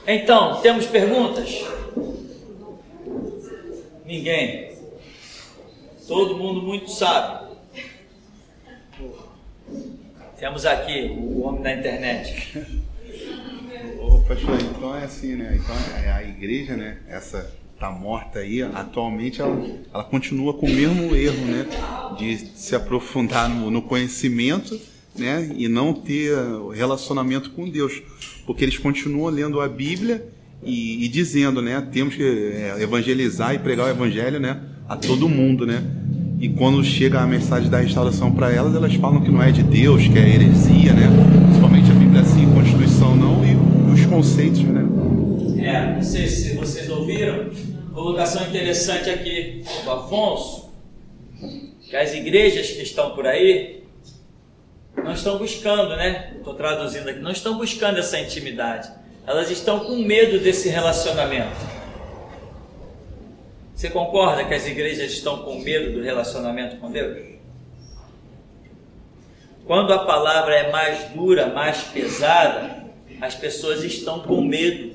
Então, temos perguntas? Ninguém. Todo mundo muito sábio. Temos aqui o homem da internet. Ô, pastor, então é assim, né? Então a igreja, né? Essa tá morta aí, atualmente ela continua com o mesmo erro, né? De se aprofundar no conhecimento, né? E não ter relacionamento com Deus. Porque eles continuam lendo a Bíblia e dizendo, né? Temos que evangelizar e pregar o evangelho, né? A todo mundo, né? E quando chega a mensagem da restauração para elas, elas falam que não é de Deus, que é heresia, né? Principalmente a Bíblia assim, Constituição não, e os conceitos, né? Não sei se vocês ouviram, colocação interessante aqui do Afonso, que as igrejas que estão por aí não estão buscando, né? Estou traduzindo aqui, não estão buscando essa intimidade. Elas estão com medo desse relacionamento. Você concorda que as igrejas estão com medo do relacionamento com Deus? Quando a palavra é mais dura, mais pesada, as pessoas estão com medo.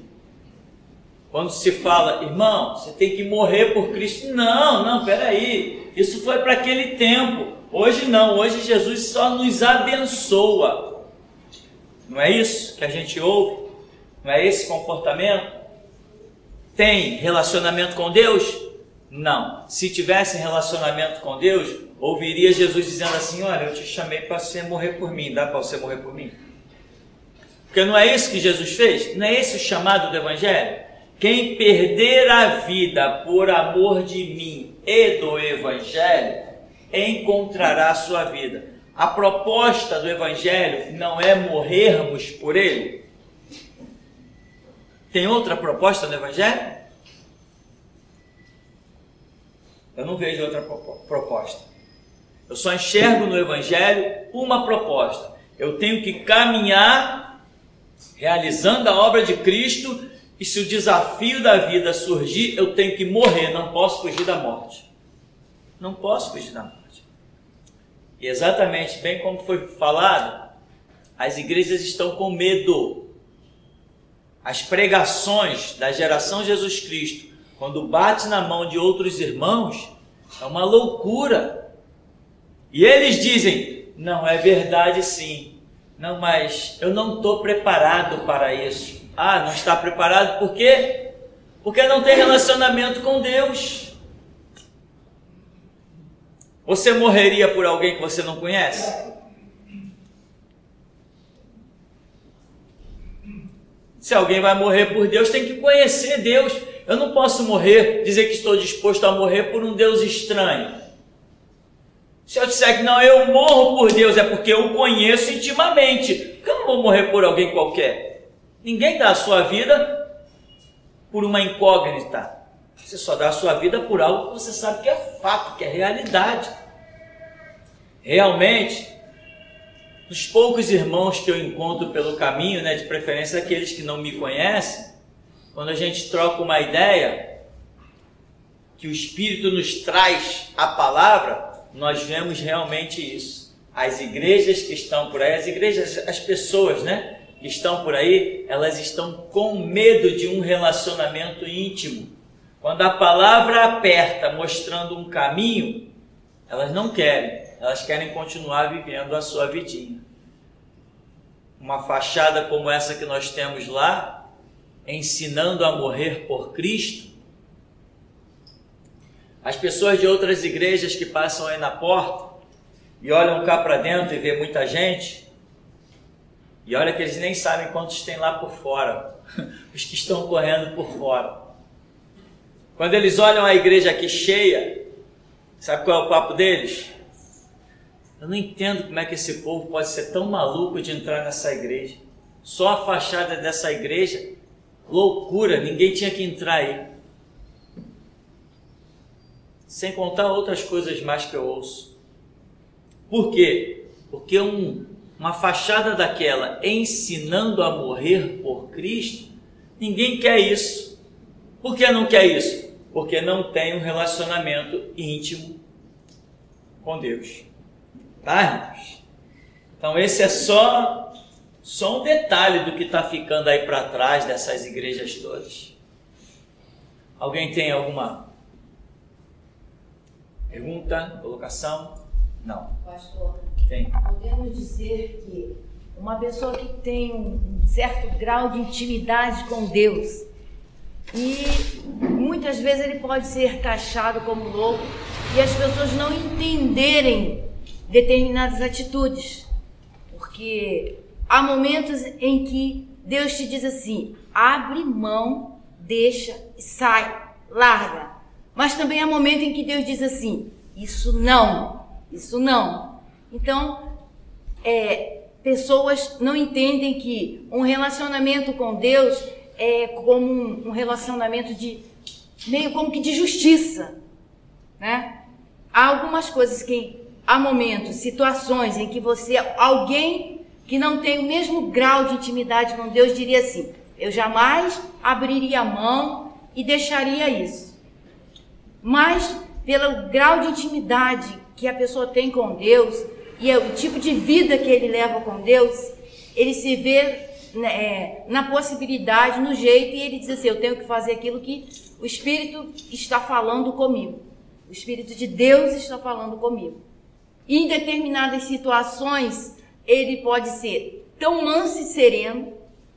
Quando se fala, irmão, você tem que morrer por Cristo. Não, peraí. Isso foi para aquele tempo. Hoje não, hoje Jesus só nos abençoa. Não é isso que a gente ouve? Não é esse comportamento? Tem relacionamento com Deus? Não. Se tivesse relacionamento com Deus, ouviria Jesus dizendo assim: olha, eu te chamei para você morrer por mim, dá para você morrer por mim? Porque não é isso que Jesus fez? Não é esse o chamado do Evangelho? Quem perder a vida por amor de mim e do Evangelho, encontrará a sua vida. A proposta do Evangelho não é morrermos por ele? Tem outra proposta no Evangelho? Eu não vejo outra proposta. Eu só enxergo no Evangelho uma proposta. Eu tenho que caminhar realizando a obra de Cristo, e se o desafio da vida surgir, eu tenho que morrer, não posso fugir da morte. Não posso fugir da morte. E exatamente, bem como foi falado, as igrejas estão com medo. As pregações da geração Jesus Cristo, quando bate na mão de outros irmãos, é uma loucura. E eles dizem, não, é verdade sim. Não, mas eu não estou preparado para isso. Ah, não está preparado por quê? Porque não tem relacionamento com Deus. Você morreria por alguém que você não conhece? Se alguém vai morrer por Deus, tem que conhecer Deus. Eu não posso morrer, dizer que estou disposto a morrer por um Deus estranho. Se eu disser que não, eu morro por Deus, é porque eu o conheço intimamente. Porque eu não vou morrer por alguém qualquer. Ninguém dá a sua vida por uma incógnita. Você só dá a sua vida por algo que você sabe que é fato, que é realidade. Realmente, os poucos irmãos que eu encontro pelo caminho, né, de preferência aqueles que não me conhecem, quando a gente troca uma ideia, que o Espírito nos traz a palavra, nós vemos realmente isso. As igrejas que estão por aí, as igrejas, as pessoas, né, que estão por aí, elas estão com medo de um relacionamento íntimo. Quando a palavra aperta, mostrando um caminho, elas não querem. Elas querem continuar vivendo a sua vidinha. Uma fachada como essa que nós temos lá, ensinando a morrer por Cristo. As pessoas de outras igrejas que passam aí na porta e olham cá para dentro e vê muita gente, e olha que eles nem sabem quantos tem lá por fora, os que estão correndo por fora. Quando eles olham a igreja aqui cheia, sabe qual é o papo deles? Eu não entendo como é que esse povo pode ser tão maluco de entrar nessa igreja. Só a fachada dessa igreja, loucura, ninguém tinha que entrar aí. Sem contar outras coisas mais que eu ouço. Por quê? Porque uma fachada daquela ensinando a morrer por Cristo, ninguém quer isso. Por que não quer isso? Porque não tem um relacionamento íntimo com Deus. Tá, irmãos? Então esse é só Só um detalhe do que está ficando aí para trás dessas igrejas todas. Alguém tem alguma pergunta, colocação? Não. Pastor, Tem. podemos dizer que uma pessoa que tem um certo grau de intimidade com Deus, e muitas vezes ele pode ser taxado como louco e as pessoas não entenderem determinadas atitudes, porque há momentos em que Deus te diz assim: abre mão, deixa, sai, larga. Mas também há momentos em que Deus diz assim: isso não, isso não. Então, pessoas não entendem que um relacionamento com Deus é como um relacionamento de meio como que de justiça, né? Há algumas coisas que há momentos, situações em que alguém que não tem o mesmo grau de intimidade com Deus diria assim: eu jamais abriria a mão e deixaria isso. Mas pelo grau de intimidade que a pessoa tem com Deus e o tipo de vida que ele leva com Deus, ele se vê na possibilidade, no jeito, e ele diz assim: eu tenho que fazer aquilo que o Espírito está falando comigo. O Espírito de Deus está falando comigo. E em determinadas situações, ele pode ser tão manso e sereno,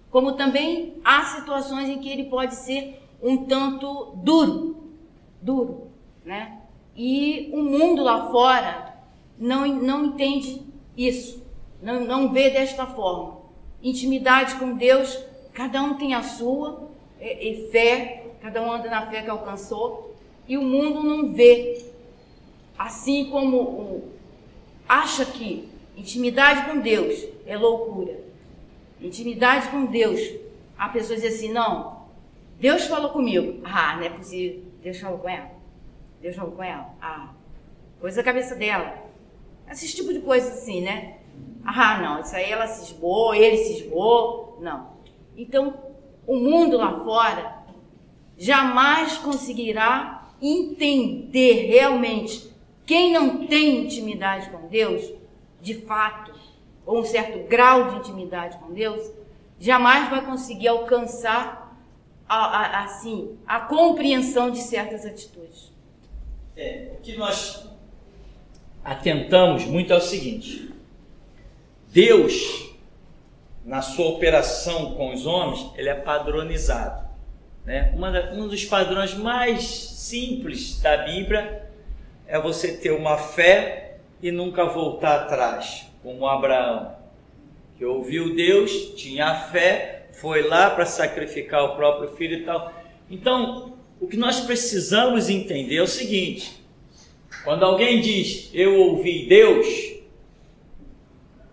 como também há situações em que ele pode ser um tanto duro, né? E o mundo lá fora não entende isso, não vê desta forma. Intimidade com Deus, cada um tem a sua, e fé, cada um anda na fé que alcançou, e o mundo não vê. Assim como acha que intimidade com Deus é loucura. Intimidade com Deus, a pessoa diz assim: não, Deus falou comigo. Ah, não é possível. Deus falou com ela. Deus falou com ela. Ah, coisa da cabeça dela. Esse tipo de coisa assim, né? Ah, não, isso aí ela cismou, ele cismou. Não. Então, o mundo lá fora jamais conseguirá entender realmente quem não tem intimidade com Deus, de fato, ou um certo grau de intimidade com Deus, jamais vai conseguir alcançar a compreensão de certas atitudes. O que nós atentamos muito é o seguinte: Deus, na sua operação com os homens, ele é padronizado, né? Um dos padrões mais simples da Bíblia é você ter uma fé e nunca voltar atrás, como Abraão, que ouviu Deus, tinha fé, foi lá para sacrificar o próprio filho e tal. Então, o que nós precisamos entender é o seguinte: quando alguém diz eu ouvi Deus,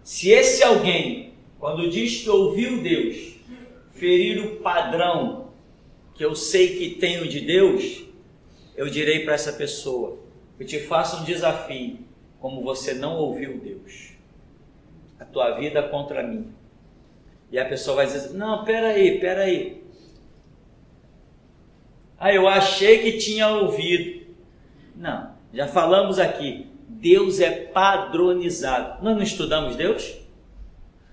se esse alguém, quando diz que ouviu Deus, ferir o padrão que eu sei que tenho de Deus, eu direi para essa pessoa: eu te faço um desafio, como você não ouviu Deus, a tua vida contra mim. E a pessoa vai dizer: não, peraí. Ah, eu achei que tinha ouvido. Não, já falamos aqui, Deus é padronizado. Nós não estudamos Deus?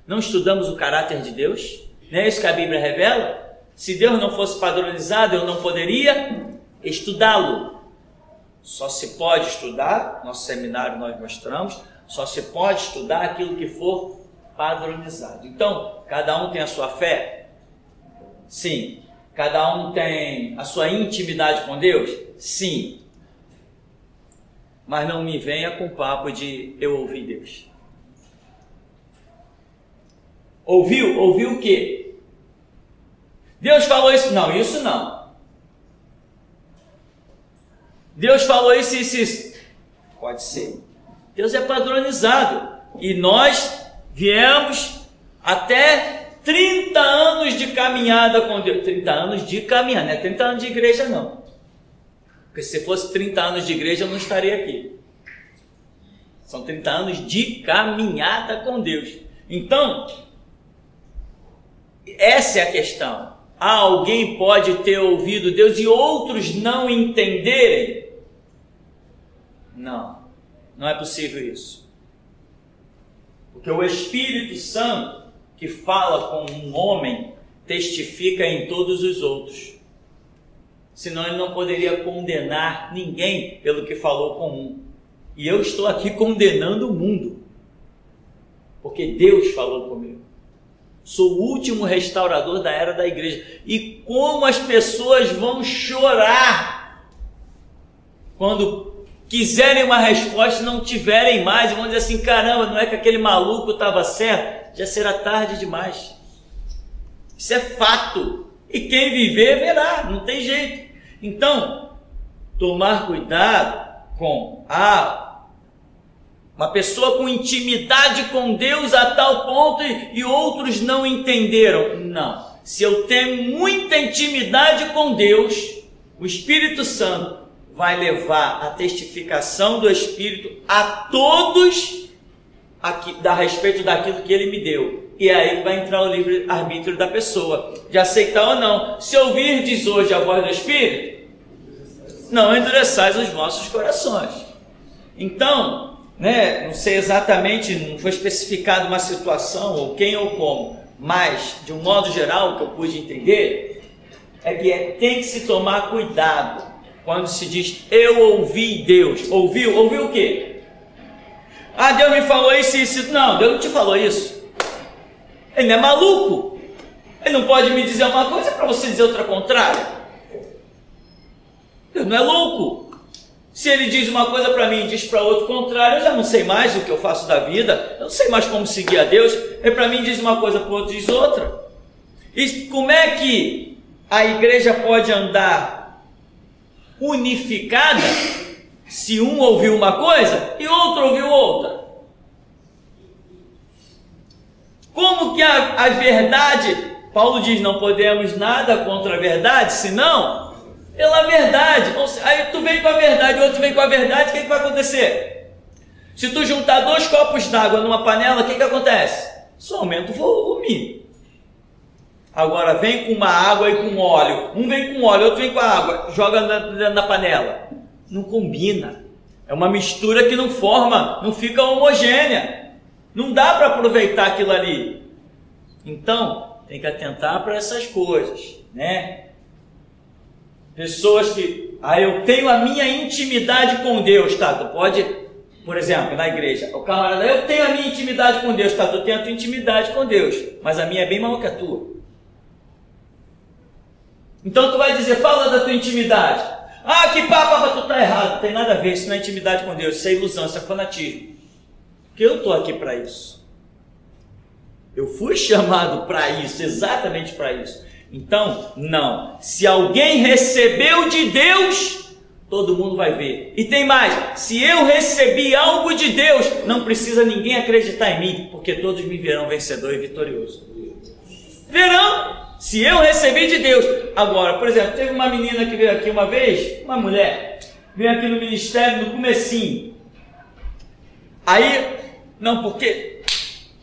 Não estudamos o caráter de Deus? Não é isso que a Bíblia revela? Se Deus não fosse padronizado, eu não poderia estudá-lo. Só se pode estudar, nosso seminário nós mostramos, só se pode estudar aquilo que for padronizado. Então, cada um tem a sua fé? Sim. Cada um tem a sua intimidade com Deus? Sim. Mas não me venha com papo de eu ouvi Deus. Ouviu? Ouviu o quê? Deus falou isso? Não, isso não. Deus falou isso, isso. Pode ser. Deus é padronizado. E nós viemos até 30 anos de caminhada com Deus. 30 anos de caminhada, não é 30 anos de igreja não. Porque se fosse 30 anos de igreja eu não estaria aqui. São 30 anos de caminhada com Deus. Então, essa é a questão. Alguém pode ter ouvido Deus e outros não entenderem? Não, não é possível isso. Porque o Espírito Santo, que fala com um homem testifica em todos os outros. Senão ele não poderia condenar ninguém pelo que falou com um. E eu estou aqui condenando o mundo, porque Deus falou comigo. Sou o último restaurador da era da igreja. E como as pessoas vão chorar quando quiserem uma resposta e não tiverem mais, e vão dizer assim, caramba, não é que aquele maluco estava certo? Já será tarde demais. Isso é fato. E quem viver, verá, não tem jeito. Então, tomar cuidado com uma pessoa com intimidade com Deus a tal ponto e outros não entenderam. Não. Se eu tenho muita intimidade com Deus, o Espírito Santo vai levar a testificação do Espírito a todos a respeito daquilo que Ele me deu. E aí vai entrar o livre-arbítrio da pessoa, de aceitar ou não. Se ouvirdes hoje a voz do Espírito, não endureçais os vossos corações. Então, não sei exatamente, não foi especificado uma situação, ou quem ou como, mas, de um modo geral, o que eu pude entender, é que tem que se tomar cuidado, quando se diz, eu ouvi Deus. Ouviu o quê? Ah, Deus me falou isso e isso. Não, Deus não te falou isso. Ele não é maluco. Ele não pode me dizer uma coisa para você dizer outra contrária. Deus não é louco. Se ele diz uma coisa para mim e diz para outro contrário, eu já não sei mais o que eu faço da vida. Eu não sei mais como seguir a Deus. Ele para mim diz uma coisa, para o outro diz outra. E como é que a igreja pode andar unificada se um ouviu uma coisa e outro ouviu outra? Como que a verdade, Paulo diz, não podemos nada contra a verdade, senão pela verdade. Aí tu vem com a verdade, o outro vem com a verdade, o que vai acontecer? Se tu juntar 2 copos d'água numa panela, o que acontece? Só aumenta o volume. Agora vem com uma água e com óleo, um vem com óleo, outro vem com a água, joga na panela. Não combina, é uma mistura que não forma, não fica homogênea, não dá para aproveitar aquilo ali. Então, tem que atentar para essas coisas, Pessoas que, eu tenho a minha intimidade com Deus, tá? Tu pode, por exemplo, na igreja, o camarada, eu tenho a minha intimidade com Deus, tá? Tu tem a tua intimidade com Deus, mas a minha é bem maior que a tua. Então tu vai dizer, fala da tua intimidade. Ah, que papo, tu tá errado. Não tem nada a ver, isso não é intimidade com Deus, isso é ilusão, isso é fanatismo. Porque eu estou aqui para isso. Eu fui chamado para isso, exatamente para isso. Então, não. Se alguém recebeu de Deus, todo mundo vai ver. E tem mais, se eu recebi algo de Deus, não precisa ninguém acreditar em mim, porque todos me verão vencedor e vitorioso. Verão. Se eu recebi de Deus. Agora, por exemplo, teve uma menina que veio aqui uma vez, uma mulher, veio aqui no ministério no comecinho. Aí, não, porque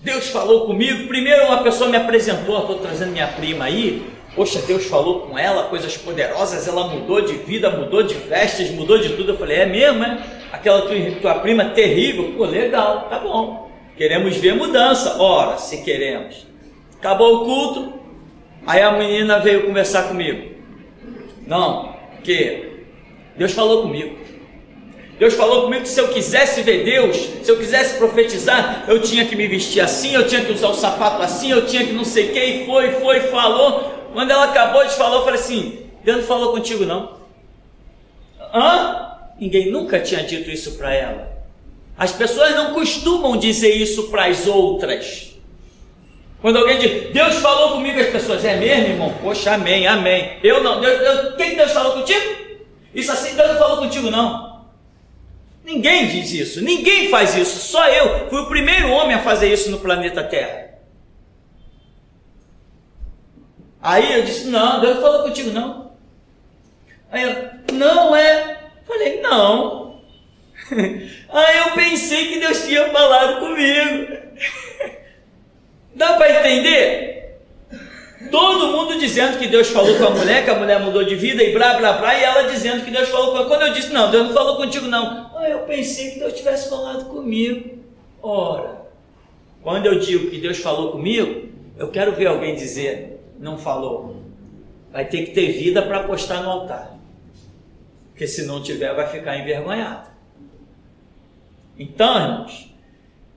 Deus falou comigo. Primeiro uma pessoa me apresentou, estou trazendo minha prima aí. Poxa, Deus falou com ela, coisas poderosas, ela mudou de vida, mudou de vestes, mudou de tudo. Eu falei, é mesmo, é? Aquela tua prima terrível. Pô, legal, tá bom. Queremos ver mudança. Ora, se queremos. Acabou o culto. Aí a menina veio conversar comigo. Não, porque Deus falou comigo. Deus falou comigo que se eu quisesse ver Deus, se eu quisesse profetizar, eu tinha que me vestir assim, eu tinha que usar o sapato assim, eu tinha que não sei o que, e falou. Quando ela acabou de falar, eu falei assim, Deus não falou contigo não? Hã? Ninguém nunca tinha dito isso para ela. As pessoas não costumam dizer isso para as outras. Quando alguém diz, Deus falou comigo, as pessoas, é mesmo, irmão? Poxa, amém, amém. Eu não, quem Deus falou contigo? Isso assim, Deus não falou contigo não. Ninguém diz isso, ninguém faz isso, só eu. Fui o primeiro homem a fazer isso no planeta Terra. Aí eu disse, não, Deus não falou contigo não. Aí eu, não é? Falei, não. Aí eu pensei que Deus tinha falado comigo. Dá para entender? Todo mundo dizendo que Deus falou com a mulher, que a mulher mudou de vida e blá blá blá, e ela dizendo que Deus falou com ela. Quando eu disse, não, Deus não falou contigo não. Eu pensei que Deus tivesse falado comigo. Ora, quando eu digo que Deus falou comigo, Eu quero ver alguém dizer, não falou. Vai ter que ter vida para postar no altar. Porque se não tiver, vai ficar envergonhado. Então, irmãos,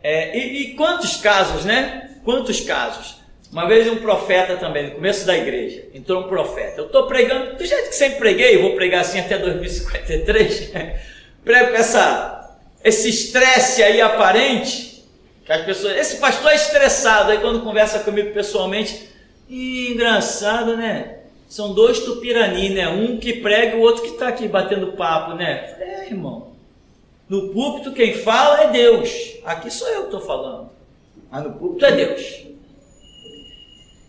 e quantos casos, né? Quantos casos? Uma vez um profeta também, no começo da igreja, entrou um profeta. Eu estou pregando, do jeito que sempre preguei, vou pregar assim até 2053. Prego esse estresse aí aparente, que as pessoas, esse pastor é estressado, aí quando conversa comigo pessoalmente, engraçado, né? São dois tupirani, né? Um que prega e o outro que está aqui batendo papo, né? Irmão, no púlpito quem fala é Deus, aqui sou eu que estou falando, mas no púlpito é Deus.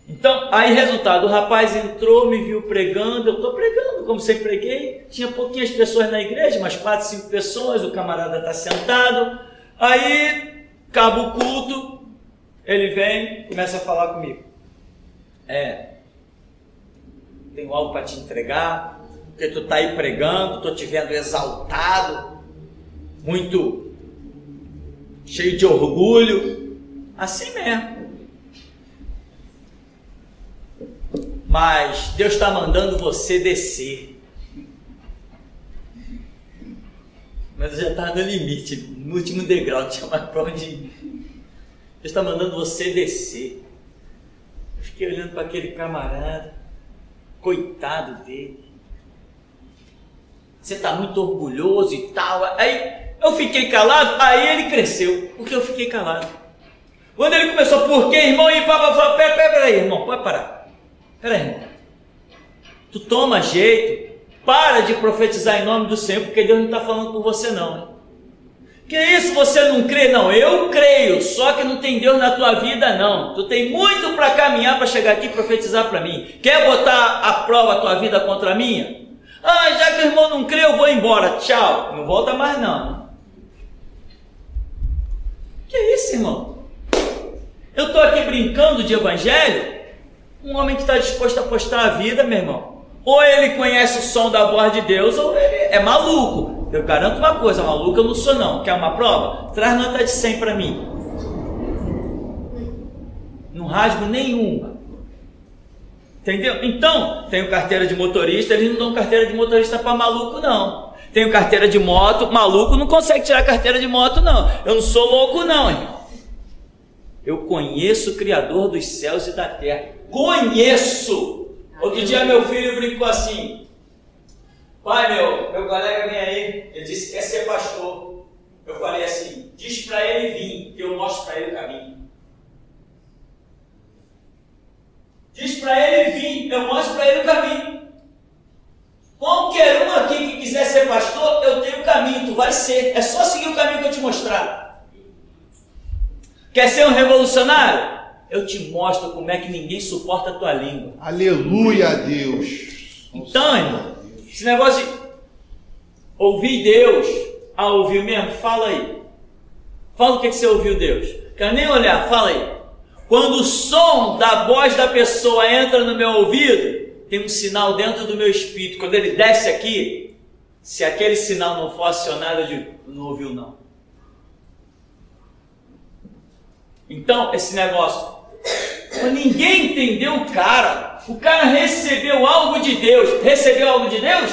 Então, aí resultado, o rapaz entrou, me viu pregando, eu estou pregando, como sempre preguei, tinha pouquinhas pessoas na igreja, umas 4, 5 pessoas, o camarada está sentado, aí, acaba o culto, ele vem, começa a falar comigo. Tenho algo para te entregar, porque tu está aí pregando, estou te vendo exaltado, muito cheio de orgulho, assim mesmo. Mas Deus está mandando você descer. Mas eu já estava no limite, no último degrau, não tinha mais para onde ir. Deus está mandando você descer. Eu fiquei olhando para aquele camarada, coitado dele. Você está muito orgulhoso e tal. Aí eu fiquei calado, aí ele cresceu, porque eu fiquei calado. Quando ele começou, por quê, irmão? E papai falou, peraí, irmão, pode parar. Peraí, irmão, tu toma jeito, para de profetizar em nome do Senhor, porque Deus não está falando por você não, hein? Que isso, você não crê? Não, eu creio, só que não tem Deus na tua vida não, tu tem muito para caminhar para chegar aqui e profetizar para mim, quer botar à prova a tua vida contra a minha? Já que o irmão não crê, eu vou embora, tchau, não volta mais não. Que isso, irmão? Eu estou aqui brincando de evangelho. Um homem que está disposto a apostar a vida, meu irmão, ou ele conhece o som da voz de Deus, ou ele é maluco. Eu garanto uma coisa, maluco eu não sou não. Quer uma prova? Traz nota de 100 para mim. Não rasgo nenhuma. Entendeu? Então, tenho carteira de motorista, eles não dão carteira de motorista para maluco não. Tenho carteira de moto, maluco não consegue tirar carteira de moto não. Eu não sou louco não, irmão. Eu conheço o Criador dos céus e da terra. Conheço! Outro dia meu filho brincou assim. Pai, meu colega vem aí, ele disse que quer ser pastor. Eu falei assim, diz para ele vir, que eu mostro para ele o caminho. Diz para ele vir, eu mostro para ele o caminho. Qualquer um aqui que quiser ser pastor, eu tenho o caminho, tu vai ser. É só seguir o caminho que eu te mostrar. Quer ser um revolucionário? Eu te mostro como é que ninguém suporta a tua língua. Aleluia a Deus. Então, irmão, esse negócio de ouvir Deus, ouviu mesmo? Fala aí. Fala o que você ouviu Deus. Quero nem olhar, fala aí. Quando o som da voz da pessoa entra no meu ouvido, tem um sinal dentro do meu espírito. Quando ele desce aqui, se aquele sinal não for acionado, eu digo, não ouviu não. Então, esse negócio, ninguém entendeu o cara recebeu algo de Deus. Recebeu algo de Deus?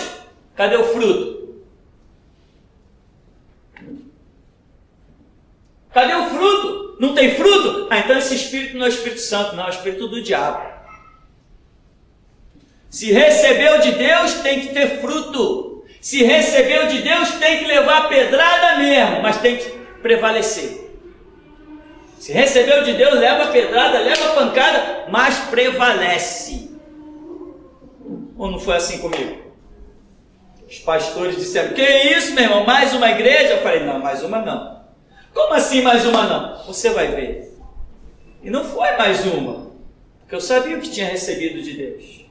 Cadê o fruto? Cadê o fruto? Não tem fruto? Então esse espírito não é o Espírito Santo, não, é o espírito do diabo. Se recebeu de Deus, tem que ter fruto. Se recebeu de Deus, tem que levar pedrada mesmo, mas tem que prevalecer. Se recebeu de Deus, leva pedrada, leva pancada, mas prevalece. Ou não foi assim comigo? Os pastores disseram, que isso, meu irmão, mais uma igreja? Eu falei, não, mais uma não. Como assim mais uma não? Você vai ver. E não foi mais uma, porque eu sabia o que tinha recebido de Deus.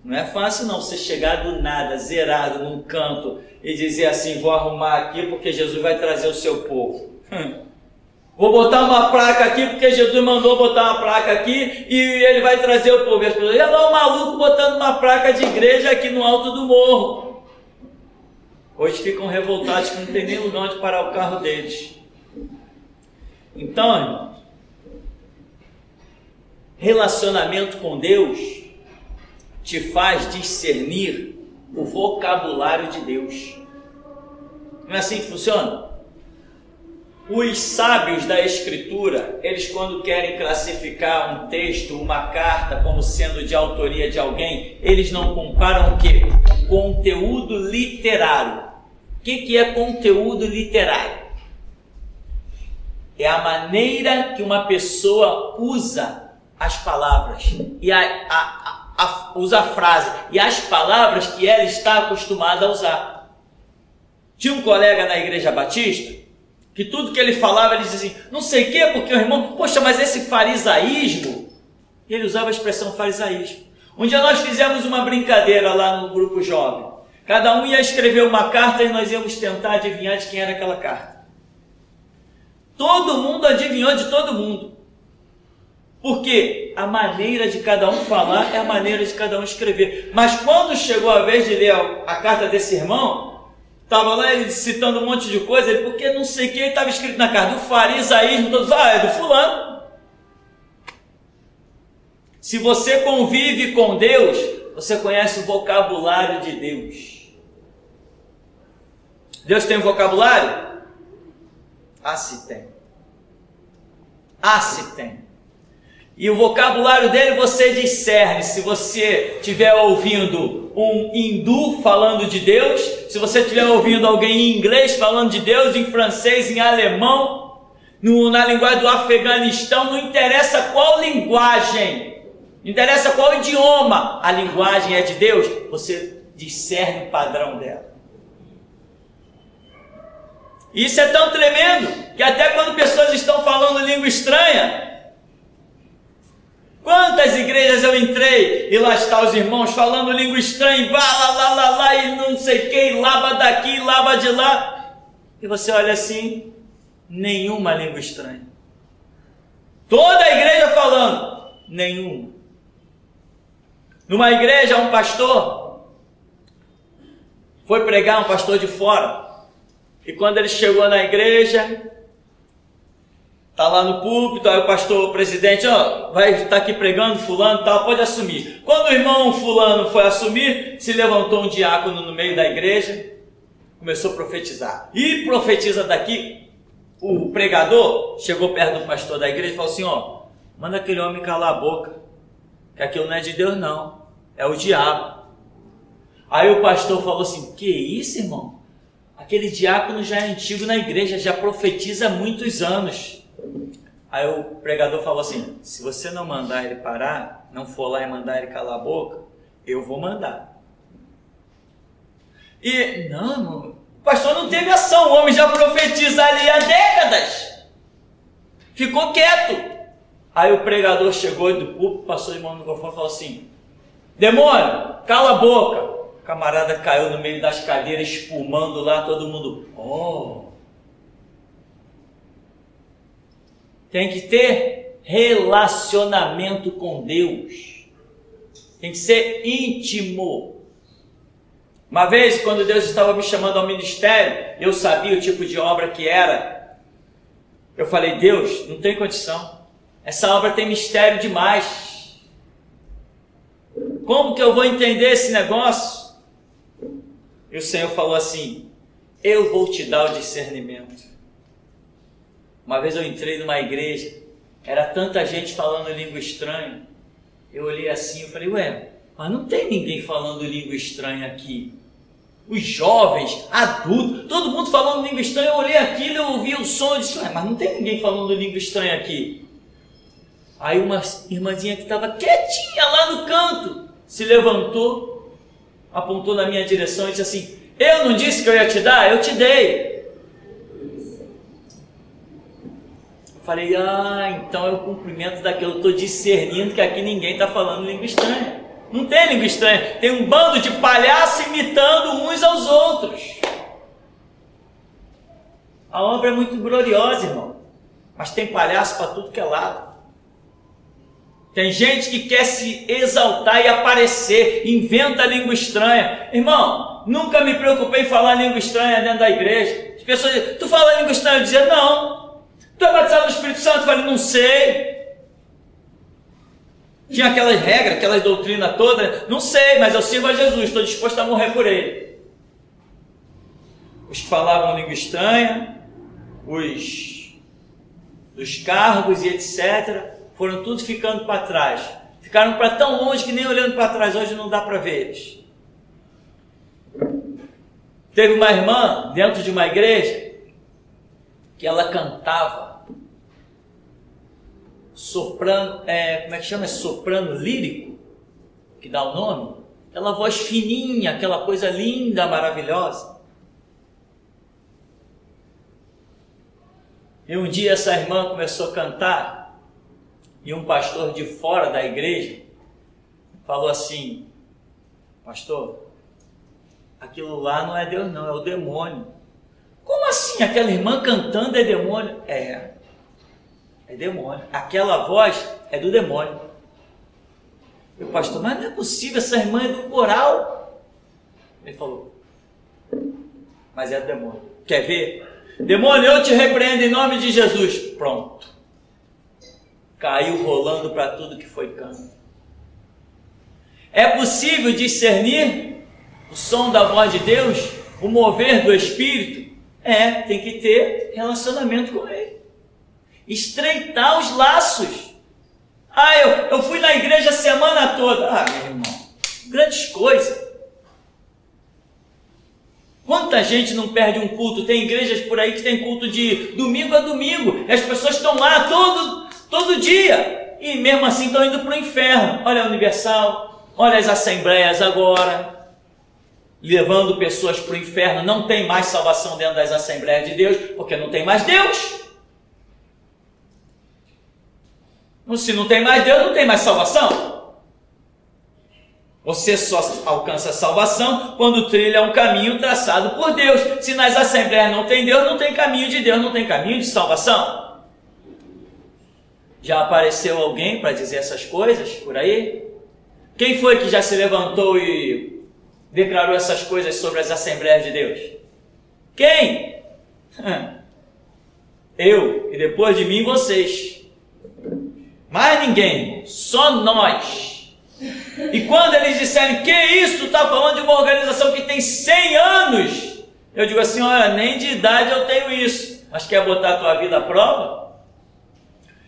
Não é fácil não, você chegar do nada, zerado num canto e dizer assim, vou arrumar aqui porque Jesus vai trazer o seu povo. Vou botar uma placa aqui porque Jesus mandou botar uma placa aqui e ele vai trazer o povo. E as pessoas, olha lá o maluco botando uma placa de igreja aqui no alto do morro. Hoje ficam revoltados que não tem nem lugar onde parar o carro deles. Então, irmão, relacionamento com Deus te faz discernir o vocabulário de Deus. Não é assim que funciona? Os sábios da Escritura, eles quando querem classificar um texto, uma carta, como sendo de autoria de alguém, eles não comparam o quê? Conteúdo literário. O que é conteúdo literário? É a maneira que uma pessoa usa as palavras, e usa a frase, e as palavras que ela está acostumada a usar. Tinha um colega na Igreja Batista, que tudo que ele falava, ele dizia assim, não sei o que, porque o irmão, poxa, mas esse farisaísmo, e ele usava a expressão farisaísmo. Um dia nós fizemos uma brincadeira lá no grupo jovem, cada um ia escrever uma carta e nós íamos tentar adivinhar de quem era aquela carta. Todo mundo adivinhou de todo mundo, porque a maneira de cada um falar é a maneira de cada um escrever. Mas quando chegou a vez de ler a carta desse irmão, estava lá ele citando um monte de coisa, ele, porque não sei o que estava escrito na carta, do farisaísmo, todos, é do fulano. Se você convive com Deus, você conhece o vocabulário de Deus. Deus tem um vocabulário? Ah, se tem. Ah, se tem. E o vocabulário dele você discerne. Se você estiver ouvindo um hindu falando de Deus, se você estiver ouvindo alguém em inglês falando de Deus, em francês, em alemão, na linguagem do Afeganistão, não interessa qual linguagem, não interessa qual idioma, a linguagem é de Deus, você discerne o padrão dela. Isso é tão tremendo que até quando pessoas estão falando língua estranha, quantas igrejas eu entrei e lá está os irmãos falando língua estranha, lá, e não sei o que, lava daqui, lava de lá, e você olha assim, nenhuma língua estranha. Toda a igreja falando, nenhuma. Numa igreja, um pastor foi pregar, um pastor de fora, e quando ele chegou na igreja, está lá no púlpito, aí o pastor, o presidente, vai estar aqui pregando, fulano, tal, pode assumir. Quando o irmão fulano foi assumir, se levantou um diácono no meio da igreja, começou a profetizar. E profetiza daqui, o pregador chegou perto do pastor da igreja e falou assim, manda aquele homem calar a boca, que aquilo não é de Deus não, é o diabo. Aí o pastor falou assim, que isso, irmão? Aquele diácono já é antigo na igreja, já profetiza há muitos anos. Aí o pregador falou assim, se você não mandar ele parar, não for lá e mandar ele calar a boca, eu vou mandar. E, não, o pastor não teve ação, o homem já profetiza ali há décadas. Ficou quieto. Aí o pregador chegou do púlpito, passou de mão no microfone e falou assim, demônio, cala a boca. O camarada caiu no meio das cadeiras, espumando lá, todo mundo, Tem que ter relacionamento com Deus. Tem que ser íntimo. Uma vez, quando Deus estava me chamando ao ministério, eu sabia o tipo de obra que era. Eu falei, Deus, não tem condição. Essa obra tem mistério demais. Como que eu vou entender esse negócio? E o Senhor falou assim, eu vou te dar o discernimento. Uma vez eu entrei numa igreja, era tanta gente falando língua estranha, eu olhei assim e falei, mas não tem ninguém falando língua estranha aqui. Os jovens, adultos, todo mundo falando língua estranha, eu olhei aquilo, eu ouvi o som e disse, mas não tem ninguém falando língua estranha aqui. Aí uma irmãzinha que estava quietinha lá no canto, se levantou, apontou na minha direção e disse assim, eu não disse que eu ia te dar? Eu te dei. Eu falei, então é o cumprimento daquilo, eu estou discernindo que aqui ninguém está falando língua estranha. Não tem língua estranha, tem um bando de palhaços imitando uns aos outros. A obra é muito gloriosa, irmão, mas tem palhaço para tudo que é lado. Tem gente que quer se exaltar e aparecer, inventa língua estranha. Irmão, nunca me preocupei em falar língua estranha dentro da igreja. As pessoas dizem, tu fala língua estranha? Eu dizia, não. Tu é batizado no Espírito Santo? Eu falei, não sei. Tinha aquelas regras, aquelas doutrinas todas. Não sei, mas eu sirvo a Jesus, estou disposto a morrer por ele. Os que falavam língua estranha, os cargos e etc., foram tudo ficando para trás. Ficaram para tão longe que nem olhando para trás hoje não dá para ver eles. Teve uma irmã dentro de uma igreja que ela cantava soprano, como é que chama? Soprano lírico, que dá o nome. Aquela voz fininha, aquela coisa linda, maravilhosa. E um dia essa irmã começou a cantar e um pastor de fora da igreja falou assim: pastor, aquilo lá não é Deus não, é o demônio. Como assim? Aquela irmã cantando é demônio? É demônio. Aquela voz é do demônio. E o pastor, mas não é possível, essa irmã é do coral. Ele falou, mas é do demônio. Quer ver? Demônio, eu te repreendo em nome de Jesus. Pronto. Caiu rolando para tudo que foi canto. É possível discernir o som da voz de Deus, o mover do Espírito? Tem que ter relacionamento com Ele. Estreitar os laços. Eu fui na igreja a semana toda. Meu irmão, grandes coisas. Quanta gente não perde um culto? Tem igrejas por aí que tem culto de domingo a domingo. E as pessoas estão lá todo dia. E mesmo assim estão indo para o inferno. Olha a Universal, olha as assembleias agora, levando pessoas para o inferno. Não tem mais salvação dentro das assembleias de Deus, porque não tem mais Deus. Se não tem mais Deus, não tem mais salvação. Você só alcança a salvação quando trilha um caminho traçado por Deus. Se nas assembleias não tem Deus, não tem caminho de Deus, não tem caminho de salvação. Já apareceu alguém para dizer essas coisas por aí? Quem foi que já se levantou e declarou essas coisas sobre as assembleias de Deus? Quem? Eu, e depois de mim vocês. Mais ninguém, só nós. E quando eles disserem, que isso, tu está falando de uma organização que tem 100 anos, eu digo assim, olha, nem de idade eu tenho isso, mas quer botar a tua vida à prova?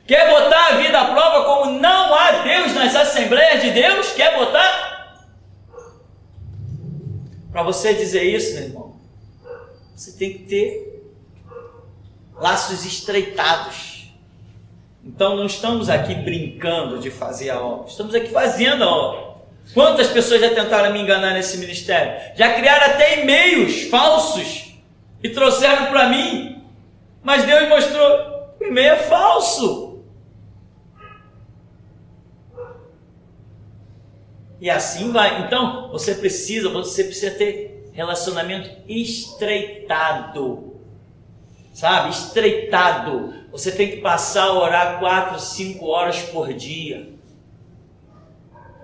Quer botar a vida à prova como não há Deus nas assembleias de Deus? Quer botar? Para você dizer isso, meu irmão, você tem que ter laços estreitados. Então não estamos aqui brincando de fazer a obra, estamos aqui fazendo a obra. Quantas pessoas já tentaram me enganar nesse ministério? Já criaram até e-mails falsos e trouxeram para mim, mas Deus mostrou, o e-mail é falso. E assim vai. Então você precisa ter relacionamento estreitado. Sabe, estreitado. Você tem que passar a orar 4, 5 horas por dia.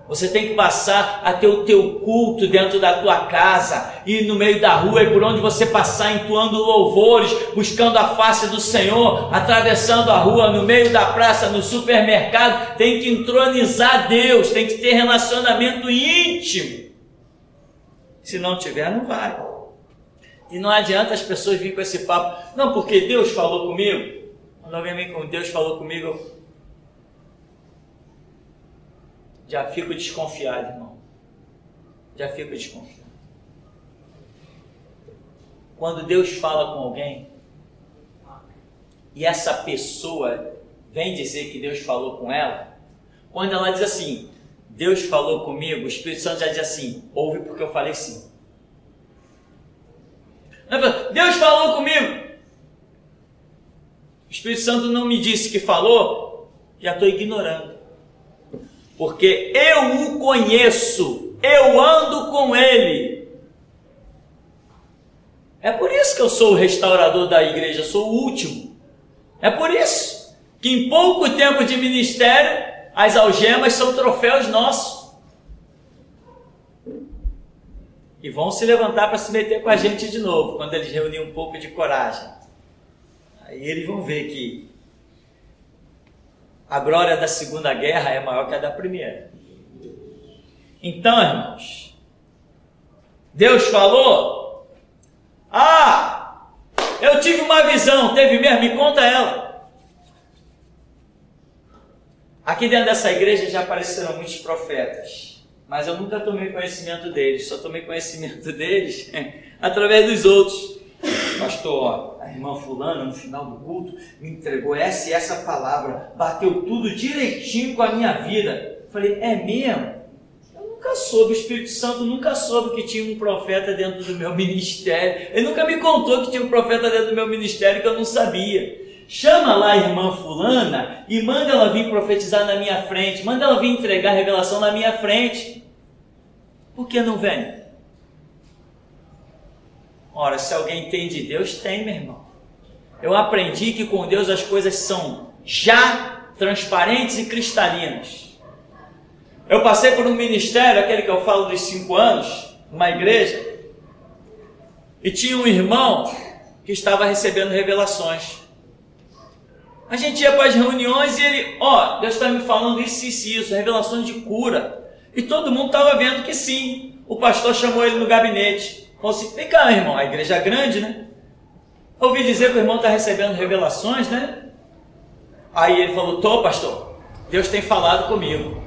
Você tem que passar a ter o teu culto dentro da tua casa, ir no meio da rua e por onde você passar entoando louvores, buscando a face do Senhor, atravessando a rua, no meio da praça, no supermercado. Tem que entronizar Deus, tem que ter relacionamento íntimo. Se não tiver, não vai. E não adianta as pessoas virem com esse papo, não, porque Deus falou comigo. Quando alguém vem com Deus falou comigo, eu já fico desconfiado, irmão. Já fico desconfiado. Quando Deus fala com alguém, e essa pessoa vem dizer que Deus falou com ela, quando ela diz assim, Deus falou comigo, o Espírito Santo já diz assim, ouve porque eu falei sim. Deus falou comigo. O Espírito Santo não me disse que falou, já estou ignorando. Porque eu o conheço, eu ando com ele. É por isso que eu sou o restaurador da igreja, eu sou o último. É por isso que em pouco tempo de ministério, as algemas são troféus nossos. E vão se levantar para se meter com a gente de novo, quando eles reunirem um pouco de coragem. Aí eles vão ver que A glória da Segunda Guerra é maior que a da Primeira. Então, irmãos, Deus falou, eu tive uma visão, teve mesmo? Me conta ela. Aqui dentro dessa igreja já apareceram muitos profetas, mas eu nunca tomei conhecimento deles, só tomei conhecimento deles através dos outros. Pastor, a irmã fulana no final do culto me entregou essa e essa palavra, bateu tudo direitinho com a minha vida. Eu falei, é mesmo? Eu nunca soube, o Espírito Santo nunca soube que tinha um profeta dentro do meu ministério. Ele nunca me contou que tinha um profeta dentro do meu ministério que eu não sabia. Chama lá a irmã fulana e manda ela vir profetizar na minha frente, manda ela vir entregar a revelação na minha frente. Por que não vem? Ora, se alguém tem de Deus, tem, meu irmão. Eu aprendi que com Deus as coisas são já transparentes e cristalinas. Eu passei por um ministério, aquele que eu falo dos 5 anos, numa igreja, e tinha um irmão que estava recebendo revelações. A gente ia para as reuniões e ele, Deus está me falando isso, revelações de cura. E todo mundo estava vendo que sim. O pastor chamou ele no gabinete. Falou assim, vem cá, irmão, a igreja é grande, né? Ouvi dizer que o irmão está recebendo revelações, né? Aí ele falou, tô, pastor, Deus tem falado comigo.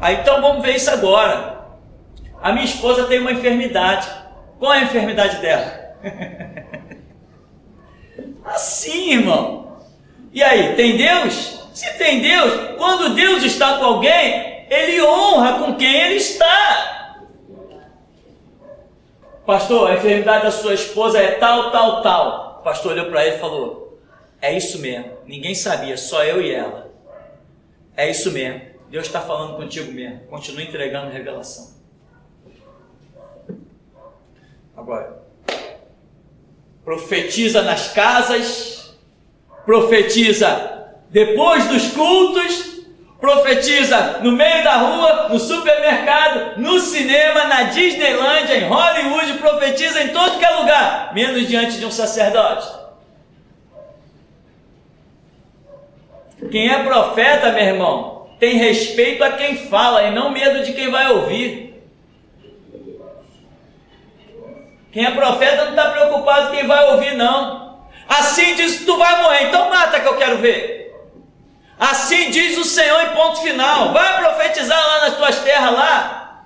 Aí então vamos ver isso agora. A minha esposa tem uma enfermidade. Qual é a enfermidade dela? Assim, irmão. E aí, tem Deus? Se tem Deus, quando Deus está com alguém, Ele honra com quem Ele está. Pastor, a enfermidade da sua esposa é tal, tal, tal. O pastor olhou para ele e falou, é isso mesmo, ninguém sabia, só eu e ela. É isso mesmo, Deus está falando contigo mesmo, continua entregando revelação. Agora, profetiza nas casas, profetiza depois dos cultos, profetiza no meio da rua, no supermercado, no cinema, na Disneylândia, em Hollywood, profetiza em todo que é lugar, menos diante de um sacerdote. Quem é profeta, meu irmão, tem respeito a quem fala e não medo de quem vai ouvir. Quem é profeta não está preocupado com quem vai ouvir, não. Assim diz, tu vai morrer, então mata que eu quero ver. Assim diz o Senhor em ponto final. Vai profetizar lá nas tuas terras lá.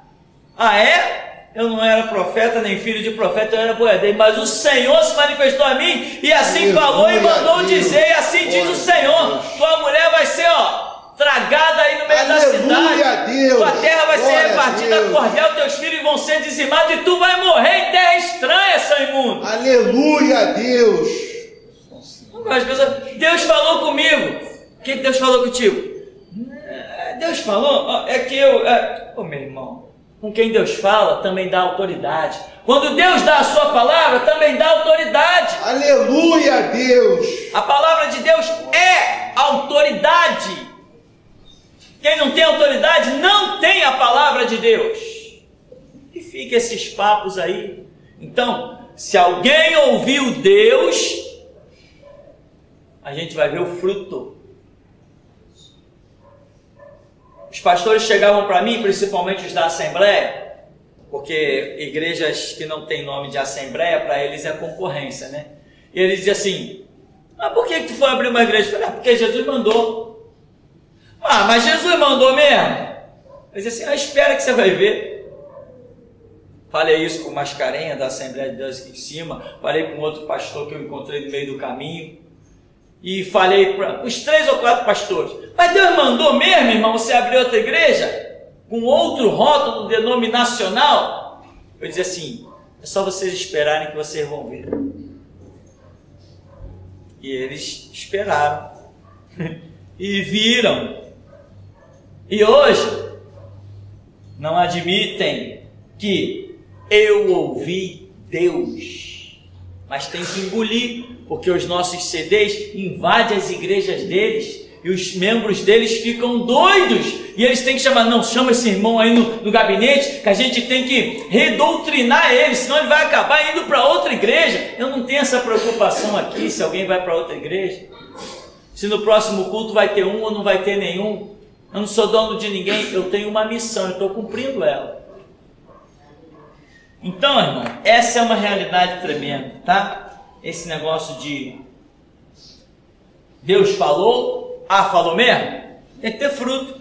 Ah, é? Eu não era profeta, nem filho de profeta, eu era boiadeiro. Mas o Senhor se manifestou a mim e assim falou e mandou dizer. E assim diz o Senhor. Tua mulher vai ser, tragada aí no meio da cidade. Tua terra vai ser repartida a cordel, teus filhos vão ser dizimados e tu vai morrer em terra estranha, seu imundo. Aleluia a Deus. Deus falou comigo. O que Deus falou contigo? Deus falou, é que meu irmão, com quem Deus fala também dá autoridade. Quando Deus dá a sua palavra, também dá autoridade. Aleluia a Deus. A palavra de Deus é autoridade. Quem não tem autoridade não tem a palavra de Deus. E fica esses papos aí. Então, se alguém ouviu Deus, a gente vai ver o fruto. Os pastores chegavam para mim, principalmente os da Assembleia, porque igrejas que não têm nome de Assembleia, para eles é concorrência, né? E eles diziam assim, por que tu foi abrir uma igreja? Eu falei, porque Jesus mandou. Mas Jesus mandou mesmo? Eles diziam assim, espera que você vai ver. Falei isso com o Mascarenha, da Assembleia de Deus aqui em cima, falei com outro pastor que eu encontrei no meio do caminho, e falei para os 3 ou 4 pastores, mas Deus mandou mesmo, irmão, você abrir outra igreja? Com outro rótulo denominacional? Eu dizia assim, é só vocês esperarem que vocês vão ver. E eles esperaram. E viram. E hoje, não admitem que eu ouvi Deus, mas tem que engolir, porque os nossos CDs invadem as igrejas deles e os membros deles ficam doidos e eles têm que chamar, não, chama esse irmão aí no gabinete que a gente tem que redoutrinar ele, senão ele vai acabar indo para outra igreja. Eu não tenho essa preocupação aqui se alguém vai para outra igreja. se no próximo culto vai ter um ou não vai ter nenhum. Eu não sou dono de ninguém, eu tenho uma missão, eu estou cumprindo ela. Então, irmão, essa é uma realidade tremenda, tá? Esse negócio de Deus falou, falou mesmo? Tem que ter fruto.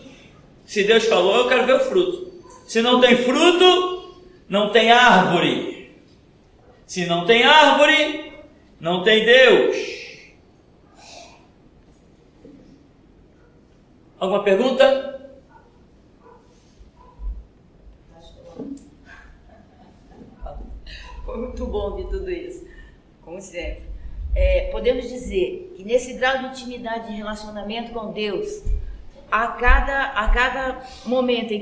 Se Deus falou, eu quero ver o fruto. Se não tem fruto, não tem árvore. Se não tem árvore, não tem Deus. Alguma pergunta? Foi muito bom ouvir tudo isso, como sempre. Podemos dizer que nesse grau de intimidade e relacionamento com Deus, a cada momento,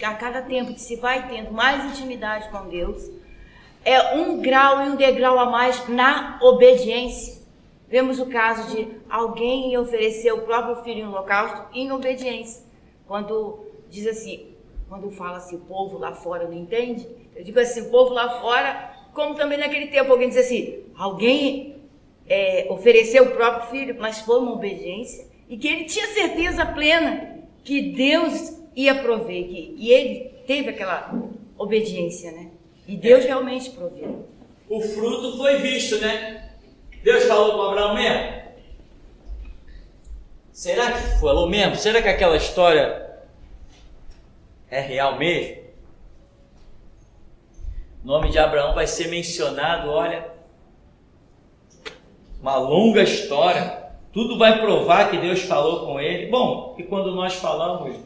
a cada tempo que se vai tendo mais intimidade com Deus, é um grau e um degrau a mais na obediência. Vemos o caso de alguém oferecer o próprio filho em holocausto em obediência. Quando diz assim, quando fala assim, o povo lá fora não entende, eu digo assim, o povo lá fora, como também naquele tempo alguém diz assim, alguém ofereceu o próprio filho, mas foi uma obediência, e que ele tinha certeza plena que Deus ia prover, e ele teve aquela obediência, né? E Deus realmente proveu. O fruto foi visto, né? Deus falou com Abraão mesmo? Será que falou mesmo? Será que aquela história é real mesmo? O nome de Abraão vai ser mencionado, olha, uma longa história. Tudo vai provar que Deus falou com ele. Bom, e quando nós falamos,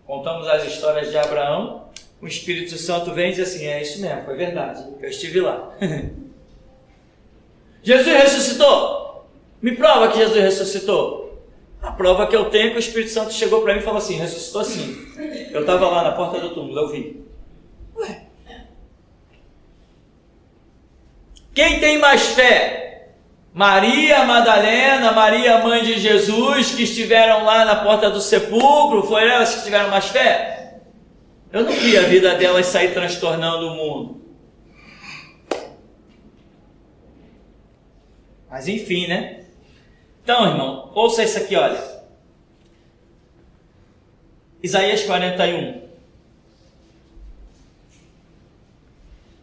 contamos as histórias de Abraão, o Espírito Santo vem e diz assim, é isso mesmo, foi verdade, eu estive lá. Jesus ressuscitou? Me prova que Jesus ressuscitou. A prova que eu tenho é que o Espírito Santo chegou para mim e falou assim, ressuscitou sim. Eu estava lá na porta do túmulo, eu vi. Ué? Quem tem mais fé? Maria Madalena, Maria mãe de Jesus, que estiveram lá na porta do sepulcro, foi elas que tiveram mais fé? Eu não vi a vida delas sair transtornando o mundo. Mas enfim, né? Então, irmão, ouça isso aqui, olha. Isaías 41.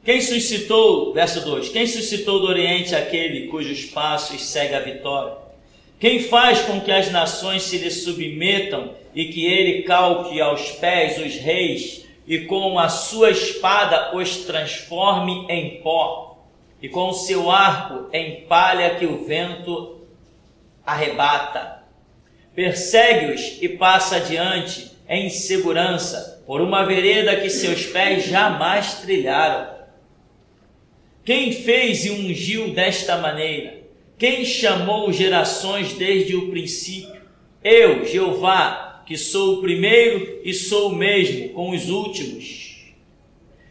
Quem suscitou, verso 2, quem suscitou do Oriente aquele cujos passos segue a vitória? Quem faz com que as nações se lhe submetam e que ele calque aos pés os reis e com a sua espada os transforme em pó e com o seu arco em palha que o vento arrebata? Persegue-os e passa adiante em segurança por uma vereda que seus pés jamais trilharam. Quem fez e ungiu desta maneira? Quem chamou gerações desde o princípio? Eu, Jeová, que sou o primeiro e sou o mesmo com os últimos.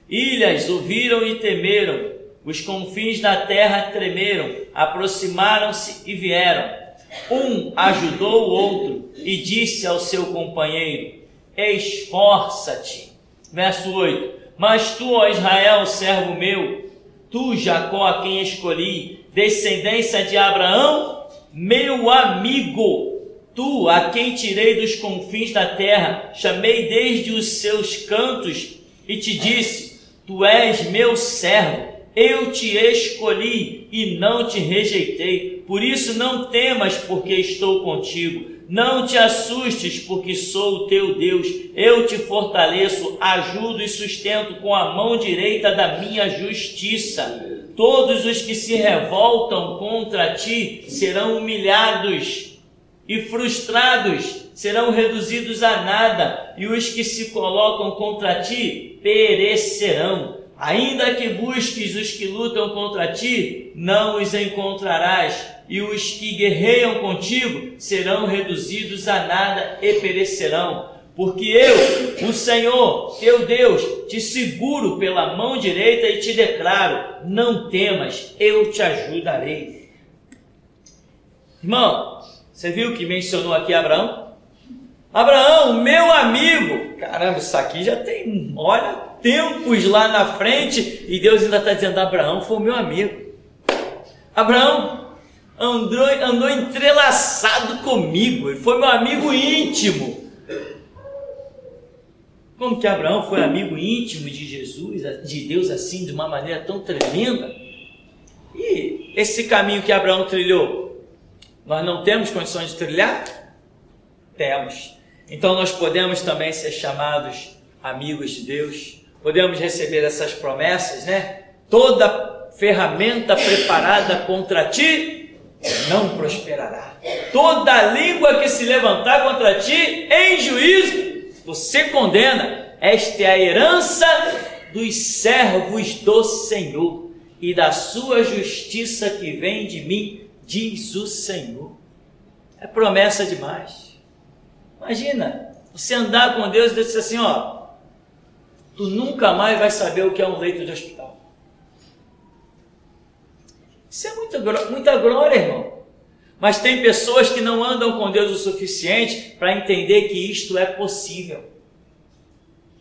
Ilhas ouviram e temeram, os confins da terra tremeram, aproximaram-se e vieram. Um ajudou o outro e disse ao seu companheiro, esforça-te. Verso 8, mas tu, ó Israel, servo meu, tu, Jacó, a quem escolhi, descendência de Abraão, meu amigo, tu, a quem tirei dos confins da terra, chamei desde os seus cantos e te disse, tu és meu servo, eu te escolhi e não te rejeitei, por isso não temas, porque estou contigo. Não te assustes, porque sou o teu Deus. Eu te fortaleço, ajudo e sustento com a mão direita da minha justiça. Todos os que se revoltam contra ti serão humilhados e frustrados, serão reduzidos a nada, e os que se colocam contra ti perecerão. Ainda que busques os que lutam contra ti, não os encontrarás, e os que guerreiam contigo serão reduzidos a nada e perecerão. Porque eu, o Senhor, teu Deus, te seguro pela mão direita e te declaro, não temas, eu te ajudarei. Irmão, você viu que mencionou aqui Abraão? Abraão, meu amigo. Caramba, isso aqui já tem, olha, tempos lá na frente, e Deus ainda está dizendo, Abraão foi o meu amigo. Abraão, andou entrelaçado comigo, ele foi meu amigo íntimo. Como que Abraão foi amigo íntimo de Jesus, de Deus assim, de uma maneira tão tremenda? E esse caminho que Abraão trilhou, nós não temos condições de trilhar? Temos. Então nós podemos também ser chamados amigos de Deus, podemos receber essas promessas, né? Toda ferramenta preparada contra ti não prosperará. Toda língua que se levantar contra ti em juízo, você condena. Esta é a herança dos servos do Senhor e da sua justiça que vem de mim, diz o Senhor. É promessa demais. Imagina, você andar com Deus e Deus dizer assim, ó, tu nunca mais vai saber o que é um leito de hospital. Isso é muita glória, irmão. Mas tem pessoas que não andam com Deus o suficiente para entender que isto é possível.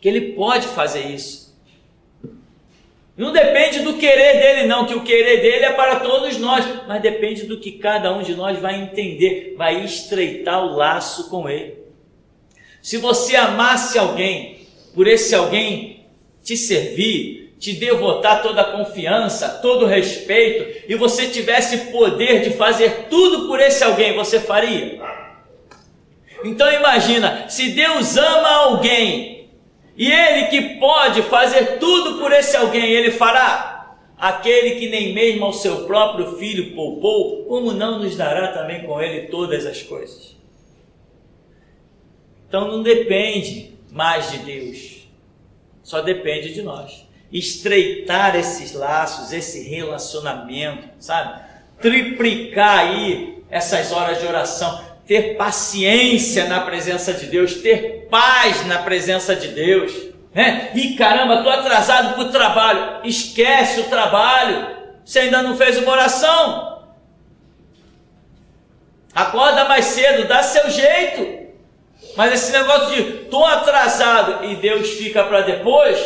Que Ele pode fazer isso. Não depende do querer dele não, que o querer dele é para todos nós, mas depende do que cada um de nós vai entender, vai estreitar o laço com Ele. Se você amasse alguém, por esse alguém te servir, te devotar toda a confiança, todo o respeito, e você tivesse poder de fazer tudo por esse alguém, você faria? Então imagina, se Deus ama alguém, e Ele que pode fazer tudo por esse alguém, Ele fará? Aquele que nem mesmo ao seu próprio filho poupou, como não nos dará também com Ele todas as coisas? Então não depende mais de Deus, só depende de nós. Estreitar esses laços, esse relacionamento, sabe? Triplicar aí essas horas de oração, ter paciência na presença de Deus, ter paz na presença de Deus, né? E caramba, estou atrasado para o trabalho. Esquece o trabalho, você ainda não fez uma oração. Acorda mais cedo, dá seu jeito. Mas esse negócio de estou atrasado e Deus fica para depois,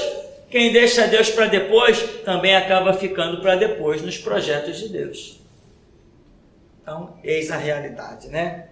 quem deixa Deus para depois também acaba ficando para depois nos projetos de Deus. Então, eis a realidade, né?